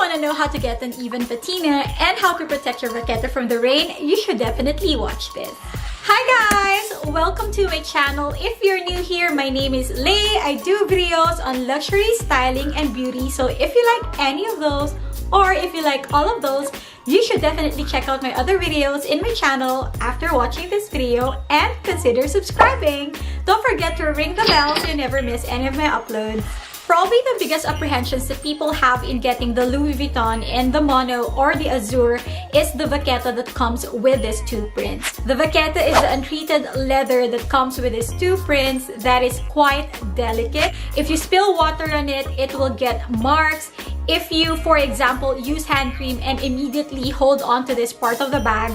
want to know how to get an even patina and how to protect your vachetta from the rain, you should definitely watch this. Hi guys! Welcome to my channel. If you're new here, my name is Lay. I do videos on luxury, styling, and beauty. So if you like any of those, or if you like all of those, you should definitely check out my other videos in my channel after watching this video and consider subscribing. Don't forget to ring the bell so you never miss any of my uploads. Probably the biggest apprehensions that people have in getting the Louis Vuitton in the mono or the azure is the vachetta that comes with these two prints. The vachetta is the untreated leather that comes with these two prints that is quite delicate. If you spill water on it, it will get marks. If you, for example, use hand cream and immediately hold on to this part of the bag,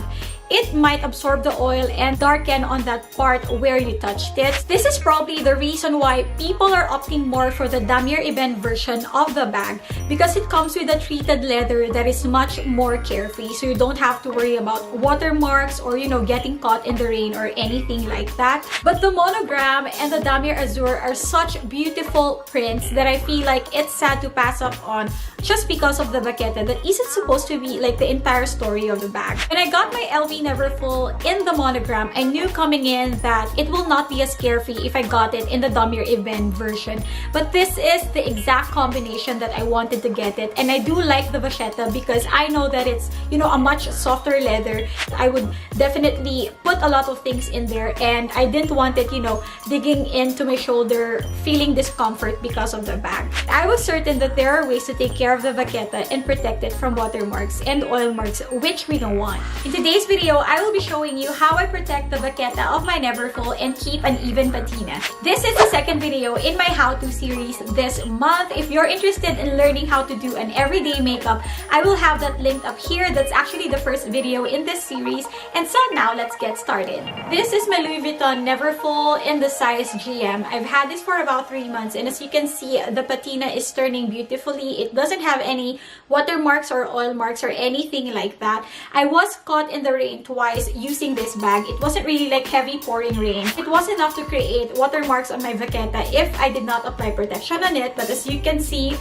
it might absorb the oil and darken on that part where you touched it. This is probably the reason why people are opting more for the Damier Ebene version of the bag, because it comes with a treated leather that is much more carefree, so you don't have to worry about watermarks or getting caught in the rain or anything like that. But the monogram and the Damier azure are such beautiful prints that I feel like it's sad to pass up on just because of the vachetta that isn't supposed to be like the entire story of the bag. When I got my LV Neverfull in the monogram, I knew coming in that it will not be as carefree if I got it in the Damier Ebene version. But this is the exact combination that I wanted to get it, and I do like the vachetta because I know that it's a much softer leather. I would definitely put a lot of things in there, and I didn't want it digging into my shoulder, feeling discomfort because of the bag. I was certain that there are ways to take care of the vachetta and protect it from watermarks and oil marks, which we don't want. In today's video, I will be showing you how I protect the vachetta of my Neverfull and keep an even patina. This is the second video in my how-to series this month. If you're interested in learning how to do an everyday makeup, I will have that linked up here. That's actually the first video in this series. And so now let's get started. This is my Louis Vuitton Neverfull in the size GM. I've had this for about 3 months, and as you can see, the patina is turning beautifully. It doesn't have any watermarks or oil marks or anything like that. I was caught in the rain twice using this bag. It wasn't really like heavy pouring rain. It was enough to create watermarks on my vachetta if I did not apply protection on it. But as you can see,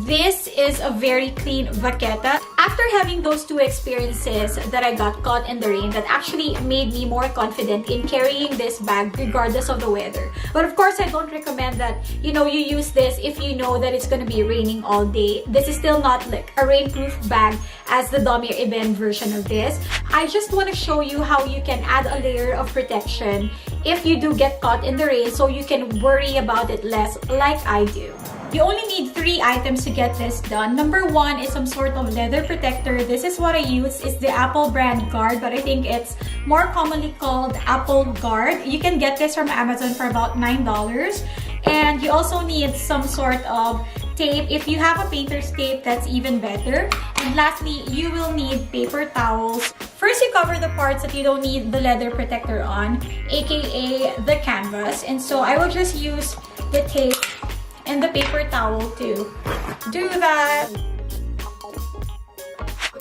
this is a very clean vachetta. After having those two experiences that I got caught in the rain, that actually made me more confident in carrying this bag regardless of the weather. But of course, I don't recommend that you use this if you know that it's going to be raining all day. This is still not like a rainproof bag as the Damier Ebene version of this. I just want to show you how you can add a layer of protection if you do get caught in the rain, so you can worry about it less like I do. You only need 3 items to get this done. Number 1 is some sort of leather protector. This is what I use. It's the Apple brand guard, but I think it's more commonly called Apple Guard. You can get this from Amazon for about $9. And you also need some sort of tape. If you have a painter's tape, that's even better. And lastly, you will need paper towels. First, you cover the parts that you don't need the leather protector on, aka the canvas. And so I will just use the tape and the paper towel to do that.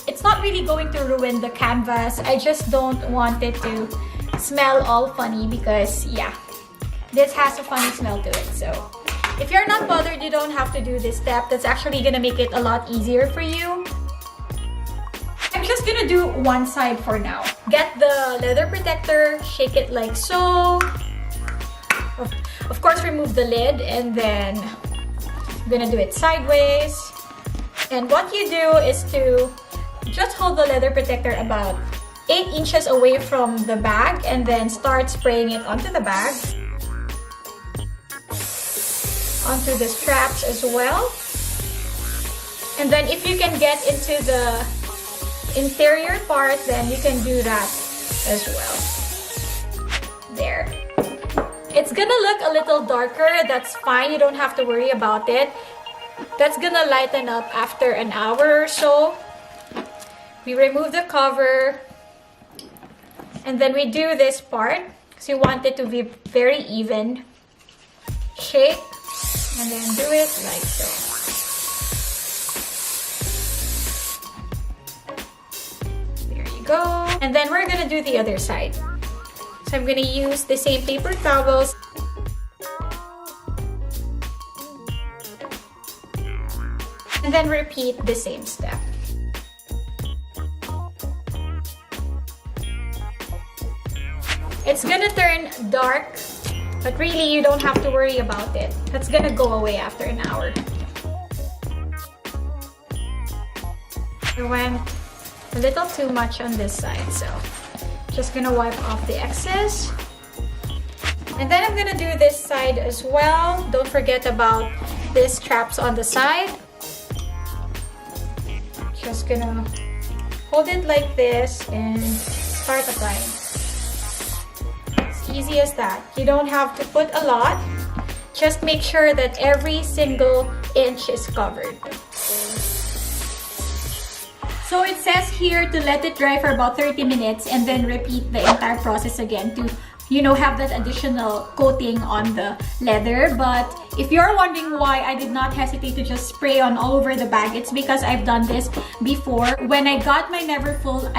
It's not really going to ruin the canvas. I just don't want it to smell all funny because, yeah, this has a funny smell to it. So if you're not bothered, you don't have to do this step. That's actually gonna make it a lot easier for you. I'm just gonna do one side for now. Get the leather protector, shake it like so. Of course, remove the lid, and then I'm gonna do it sideways. And what you do is to just hold the leather protector about 8 inches away from the bag, and then start spraying it onto the bag, onto the straps as well. And then if you can get into the interior part, then you can do that as well. There. It's gonna look a little darker. That's fine. You don't have to worry about it. That's gonna lighten up after an hour or so. We remove the cover, and then we do this part because you want it to be very even. Shake, and then do it like so. There you go. And then we're gonna do the other side. So I'm gonna use the same paper towels. And then repeat the same step. It's gonna turn dark, but really you don't have to worry about it. That's gonna go away after an hour. I went a little too much on this side, so just gonna wipe off the excess. And then I'm gonna do this side as well. Don't forget about these straps on the side. Just gonna hold it like this and start applying. It's easy as that. You don't have to put a lot. Just make sure that every single inch is covered. So it says here to let it dry for about 30 minutes and then repeat the entire process again to, you know, have that additional coating on the leather. But if you're wondering why I did not hesitate to just spray on all over the bag, it's because I've done this before. When I got my Neverfull,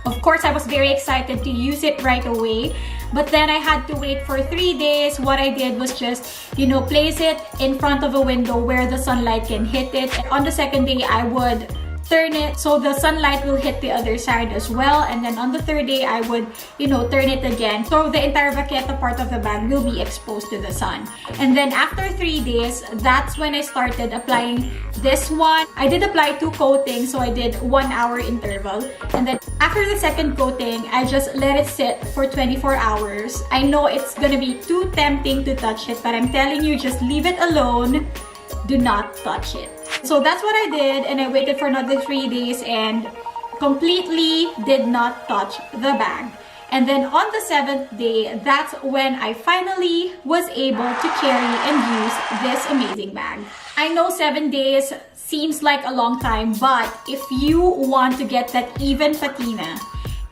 of course, I was very excited to use it right away. But then I had to wait for 3 days. What I did was just, you know, place it in front of a window where the sunlight can hit it. And on the second day, I would turn it so the sunlight will hit the other side as well, and then on the third day I would, you know, turn it again so the entire Vachetta part of the bag will be exposed to the sun. And then after 3 days, that's when I started applying this one. I did apply 2 coatings, so I did 1 hour interval, and then after the second coating I just let it sit for 24 hours. I know it's gonna be too tempting to touch it, but I'm telling you, just leave it alone. Do not touch it. So that's what I did, and I waited for another 3 days and completely did not touch the bag. And then on the 7th day, that's when I finally was able to carry and use this amazing bag. I know 7 days seems like a long time, but if you want to get that even patina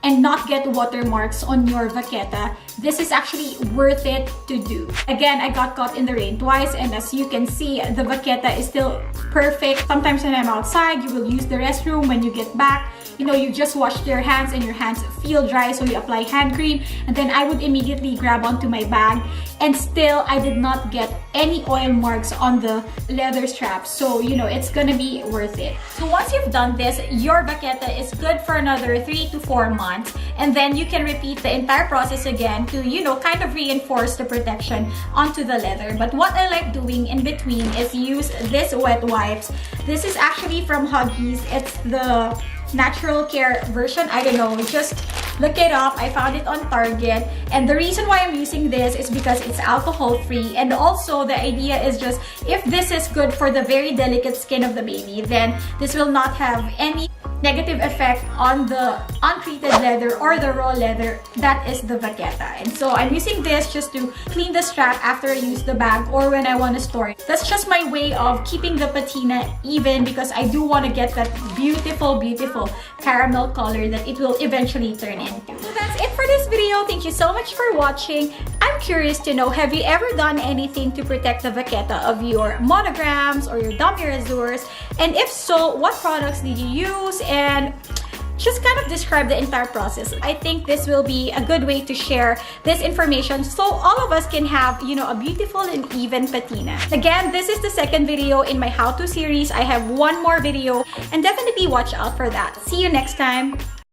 and not get watermarks on your Vachetta, this is actually worth it to do. Again, I got caught in the rain twice, and as you can see, the Vachetta is still perfect. Sometimes when I'm outside, you will use the restroom. When you get back, you know, you just washed your hands and your hands feel dry, so you apply hand cream, and then I would immediately grab onto my bag, and still I did not get any oil marks on the leather straps. So, you know, it's gonna be worth it. So once you've done this, your Vachetta is good for another 3 to 4 months, and then you can repeat the entire process again to, you know, kind of reinforce the protection onto the leather. But what I like doing in between is use this wet wipes. This is actually from Huggies. It's the natural care version. I don't know, just look it up. I found it on Target, and the reason why I'm using this is because it's alcohol free, and also the idea is just, if this is good for the very delicate skin of the baby, then this will not have any negative effect on the untreated leather or the raw leather that is the Vachetta. And so I'm using this just to clean the strap after I use the bag or when I want to store it. That's just my way of keeping the patina even, because I do want to get that beautiful, beautiful caramel color that it will eventually turn into. So that's it for this video. Thank you so much for watching. I'm curious to know, have you ever done anything to protect the Vachetta of your monograms or your demi-razors? And if so, what products did you use? And just kind of describe the entire process. I think this will be a good way to share this information so all of us can have, you know, a beautiful and even patina. Again, this is the second video in my how-to series. I have one more video, and definitely watch out for that. See you next time.